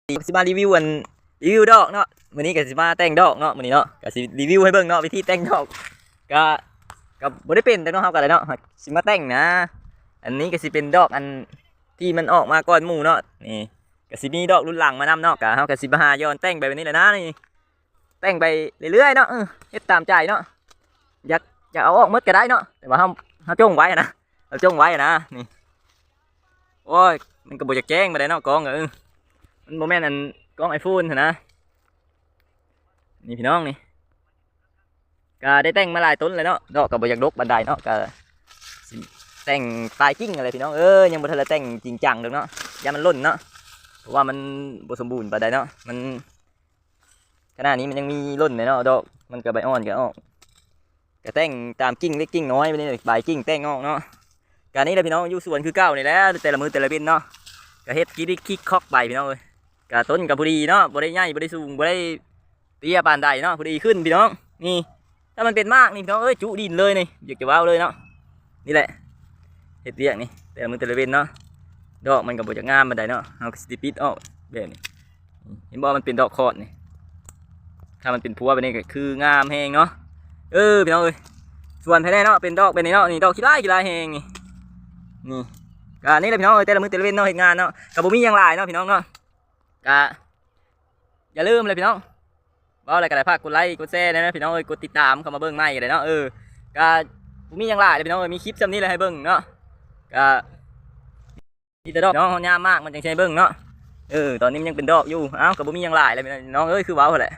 สิมารีวิวรีวิวดอกเนาะมื้อนี้ก็สิมาแต่งดอกเนาะมื้อนี้เนาะก็สิรีวิวให้เบิ่งเนาะวิธีแต่งดอกก็บ่ได้เป็นแต่เนาะเฮาก็ได้เนาะสิมาแต่งนะอันนี้ก็สิเป็นดอกอันที่มันออกมาก่อนหมู่เนาะนี่ก็สิมีดอกรุ่นหลังมานำเนาะก็เฮาก็สิมาหาย้อนแต่งไปแบบนี้แหละนะนี่แต่งไปเรื่อยๆเนาะเฮ็ดตามใจเนาะอยากเอาออกหมดก็ได้เนาะแต่ว่าเฮาจงไว้นะเราจงไว้นะนี่โอ้ยมันก็บ่อยากแจ้งไปได้เนาะกองมันโมแมนอันกล้องไอโฟนนะนี่พี่น้องนี่ก็ได้แต่งมาหลายต้นเลยเนาะดอกกับบอยากดกบันไดเนาะก็แต่งปลายกิ้งอะไรพี่น้องยังบ่ทันได้แต่งจริงจังเลยเนาะยามันล่นเนาะเพราะว่ามันบ่สมบูรณ์บันไดเนาะมันขณะนี้มันยังมีล่นเลยเนาะดอกมันก็ใบอ่อนก็ออกก็แต่งตามกิ้งเล็กกิ้งน้อยไปนี่ใบกิ้งแต่งออกเนาะการนี้เลยพี่น้องอยู่สวนคือเก้านี่แหละแต่ละมือแต่ละเป็นเนาะก็เฮ็ดคิกคอกใบพี่น้องเลยกะต้นกับพอดีเนาะบ่ได้ใหญ่บ่ได้สูงบ่ได้เตี้ยปานใดเนาะพอดีขึ้นพี่น้องนี่ถ้ามันเป็นมากนี่พี่น้องจุดินเลยนี่อยากจะว้าวเลยเนาะนี่แหละเฮ็ดเรียกนี่แต่มือแต่ละเว้นเนาะดอกมันก็บ่จะงามปานใดเนาะเฮาก็สิปิดออกแบบนี้เห็นบ่มันเป็นดอกคอดนี่ถ้ามันเป็นพัวแบบนี้ก็คืองามแฮงเนาะพี่น้องส่วนภายในเนาะเป็นดอกแบบนี้เนาะนี่ดอกขี้ลายแฮงนี่ก็นี่แหละพี่น้องแต่ละมือแต่ละเว้นเนาะเฮ็ดงานเนาะก็บ่มีหยังหลายเนาะพี่น้องเนาะก็อย่าลืมเลยพี่น้องว่าอะไรกันเลยฝากกดไลค์กดแชร์นะพี่น้องกดติดตามเข้ามาเบิ้งใหม่กันเลยเนาะก็มีอย่างไรพี่น้องมีคลิปจำนี้เลยให้เบิ้งเนาะก็มีแต่ดอกน้องยามมากมันจังใช้เบิ้งเนาะตอนนี้มันยังเป็นดอกอยู่ก็บ่มีอย่างไรเลยพี่น้องคือว้าวแหละ